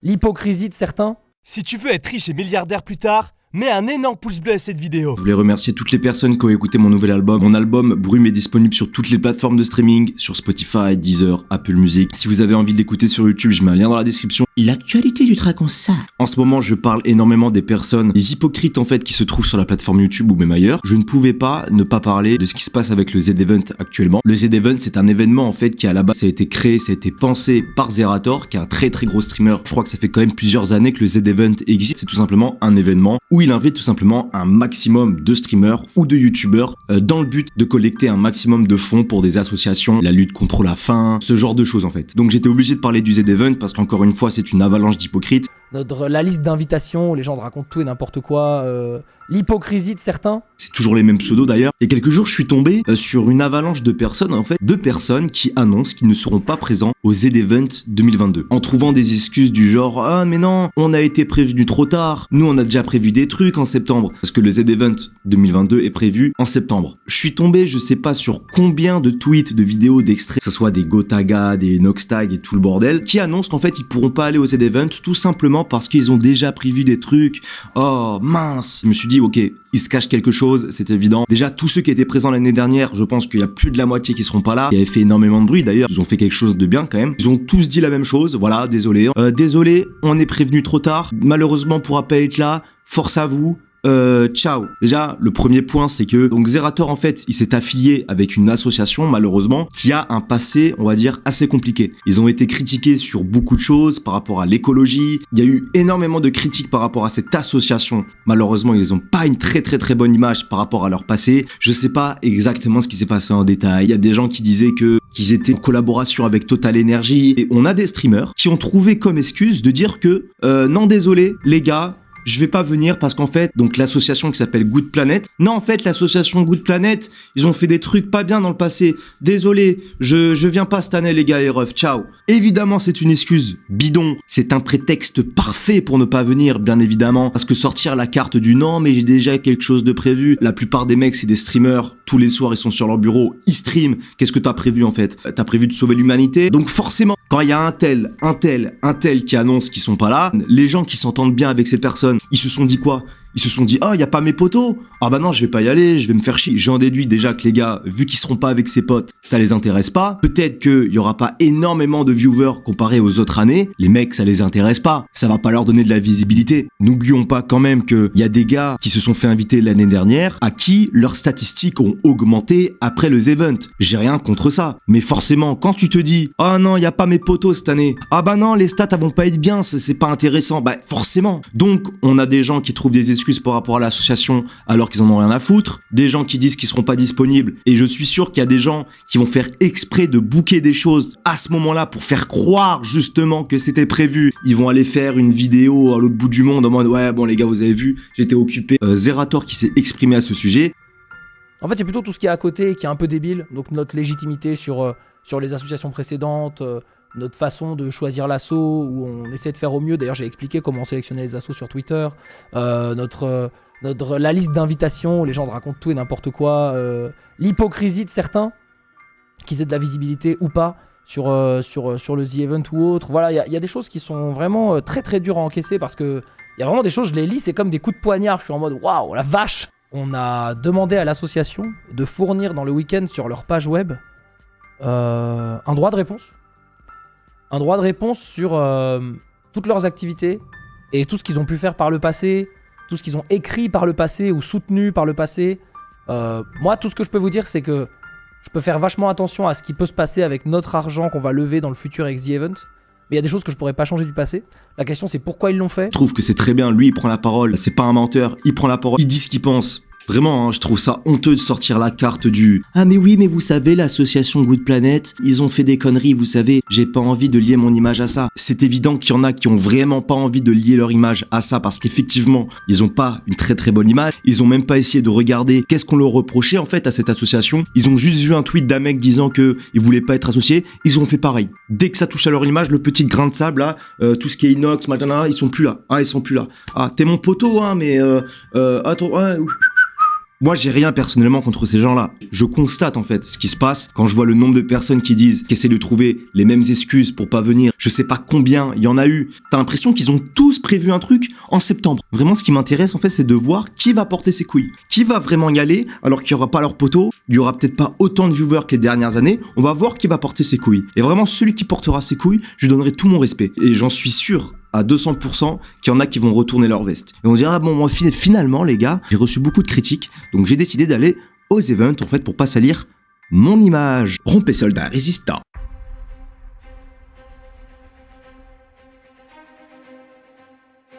l'hypocrisie de certains. Si tu veux être riche et milliardaire plus tard, mets un énorme pouce bleu à cette vidéo. Je voulais remercier toutes les personnes qui ont écouté mon nouvel album. Mon album Brume est disponible sur toutes les plateformes de streaming, sur Spotify, Deezer, Apple Music. Si vous avez envie de l'écouter sur YouTube, je mets un lien dans la description. L'actualité du track en ça. En ce moment, je parle énormément des personnes, des hypocrites en fait, qui se trouvent sur la plateforme YouTube ou même ailleurs. Je ne pouvais pas ne pas parler de ce qui se passe avec le Z-Event actuellement. Le Z-Event, c'est un événement en fait qui à la base, ça a été créé, ça a été pensé par Zerator, qui est un très très gros streamer. Je crois que ça fait quand même plusieurs années que le Z-Event existe. C'est tout simplement un événement où il invite tout simplement un maximum de streamers ou de youtubeurs dans le but de collecter un maximum de fonds pour des associations, la lutte contre la faim, ce genre de choses en fait. Donc j'étais obligé de parler du Z-Event parce qu'encore une fois c'est une avalanche d'hypocrites. La liste d'invitations où les gens te racontent tout et n'importe quoi, l'hypocrisie de certains. C'est toujours les mêmes pseudos d'ailleurs. Il y a quelques jours, je suis tombé sur une avalanche de personnes, en fait, de personnes qui annoncent qu'ils ne seront pas présents au Z-Event 2022. En trouvant des excuses du genre « Ah mais non, on a été prévenu trop tard. Nous on a déjà prévu des trucs en septembre. » Parce que le Z-Event 2022 est prévu en septembre. Je suis tombé, je sais pas sur combien de tweets, de vidéos, d'extraits, que ce soit des Gotaga, des Noxtag et tout le bordel, qui annoncent qu'en fait ils pourront pas aller au Z-Event tout simplement parce qu'ils ont déjà prévu des trucs. Oh mince. Je me suis dit ok, il se cache quelque chose, c'est évident. Déjà tous ceux qui étaient présents l'année dernière, je pense qu'il y a plus de la moitié qui seront pas là. Ils avaient fait énormément de bruit d'ailleurs, ils ont fait quelque chose de bien quand même. Ils ont tous dit la même chose, voilà, désolé. Désolé, on est prévenu trop tard. Malheureusement on pourra pas être là. Force à vous. Ciao. Déjà, le premier point, c'est que donc Zerator en fait, il s'est affilié avec une association malheureusement qui a un passé, on va dire, assez compliqué. Ils ont été critiqués sur beaucoup de choses par rapport à l'écologie. Il y a eu énormément de critiques par rapport à cette association. Malheureusement, ils ont pas une très bonne image par rapport à leur passé. Je sais pas exactement ce qui s'est passé en détail. Il y a des gens qui disaient qu'ils étaient en collaboration avec Total Energy et on a des streamers qui ont trouvé comme excuse de dire que non désolé les gars, je vais pas venir parce qu'en fait, donc l'association qui s'appelle Good Planet, non en fait l'association Good Planet, ils ont fait des trucs pas bien dans le passé. Désolé, je viens pas cette année les gars les refs, ciao. Évidemment c'est une excuse bidon, c'est un prétexte parfait pour ne pas venir bien évidemment, parce que sortir la carte du non mais j'ai déjà quelque chose de prévu. La plupart des mecs c'est des streamers, tous les soirs ils sont sur leur bureau, ils streament. Qu'est-ce que t'as prévu en fait? T'as prévu de sauver l'humanité? Donc forcément, quand il y a un tel qui annonce qu'ils sont pas là, les gens qui s'entendent bien avec cette personne, ils se sont dit quoi? Ils se sont dit, oh, y a pas mes potos. Ah bah non, je vais pas y aller, je vais me faire chier. J'en déduis déjà que les gars, vu qu'ils seront pas avec ses potes, ça les intéresse pas. Peut-être qu'il y aura pas énormément de viewers comparé aux autres années. Les mecs, ça les intéresse pas. Ça va pas leur donner de la visibilité. N'oublions pas quand même qu'il y a des gars qui se sont fait inviter l'année dernière à qui leurs statistiques ont augmenté après le Z-Event. J'ai rien contre ça. Mais forcément, quand tu te dis, oh non, y a pas mes potos cette année. Ah bah non, les stats elles vont pas être bien, c'est pas intéressant. Bah forcément. Donc, on a des gens qui trouvent des excuses par rapport à l'association alors qu'ils en ont rien à foutre, des gens qui disent qu'ils seront pas disponibles et je suis sûr qu'il y a des gens qui vont faire exprès de booker des choses à ce moment-là pour faire croire justement que c'était prévu. Ils vont aller faire une vidéo à l'autre bout du monde en mode ouais bon les gars vous avez vu, j'étais occupé. Zerator qui s'est exprimé à ce sujet. En fait c'est plutôt tout ce qui est à côté qui est un peu débile, donc notre légitimité sur les associations précédentes, notre façon de choisir l'asso où on essaie de faire au mieux. D'ailleurs j'ai expliqué comment on sélectionnait les assos sur Twitter, la liste d'invitations où les gens te racontent tout et n'importe quoi, l'hypocrisie de certains qu'ils aient de la visibilité ou pas sur le The Event ou autre. Voilà, il y a des choses qui sont vraiment très dures à encaisser parce que il y a vraiment des choses, je les lis, c'est comme des coups de poignard. Je suis en mode waouh la vache. On a demandé à l'association de fournir dans le week-end sur leur page web un droit de réponse. Un droit de réponse sur toutes leurs activités et tout ce qu'ils ont pu faire par le passé, tout ce qu'ils ont écrit par le passé ou soutenu par le passé. Moi, tout ce que je peux vous dire, c'est que je peux faire vachement attention à ce qui peut se passer avec notre argent qu'on va lever dans le futur avec The Event. Mais il y a des choses que je pourrais pas changer du passé. La question, c'est pourquoi ils l'ont fait. Je trouve que c'est très bien. Lui, il prend la parole. C'est pas un menteur. Il prend la parole. Il dit ce qu'il pense. Vraiment, hein, je trouve ça honteux de sortir la carte du « Ah mais oui, mais vous savez, l'association Good Planet, ils ont fait des conneries, vous savez, j'ai pas envie de lier mon image à ça. » C'est évident qu'il y en a qui ont vraiment pas envie de lier leur image à ça parce qu'effectivement, ils ont pas une très bonne image. Ils ont même pas essayé de regarder qu'est-ce qu'on leur reprochait en fait à cette association. Ils ont juste vu un tweet d'un mec disant que ils voulaient pas être associés. Ils ont fait pareil. Dès que ça touche à leur image, le petit grain de sable là, tout ce qui est inox, maintenant, ils sont plus là. Ah, ils sont plus là. Ah, t'es mon poteau, hein, mais attends, Moi, j'ai rien personnellement contre ces gens-là. Je constate en fait ce qui se passe quand je vois le nombre de personnes qui disent, qui essaient de trouver les mêmes excuses pour pas venir. Je sais pas combien il y en a eu. T'as l'impression qu'ils ont tous prévu un truc en septembre. Vraiment, ce qui m'intéresse en fait, c'est de voir qui va porter ses couilles. Qui va vraiment y aller alors qu'il y aura pas leur poteau, il y aura peut-être pas autant de viewers que les dernières années. On va voir qui va porter ses couilles. Et vraiment, celui qui portera ses couilles, je lui donnerai tout mon respect. Et j'en suis sûr à 200% qu'il y en a qui vont retourner leur veste. Et on dira, ah bon, moi, finalement, les gars, j'ai reçu beaucoup de critiques, donc j'ai décidé d'aller aux events, en fait, pour pas salir mon image. Rompez soldat résistant.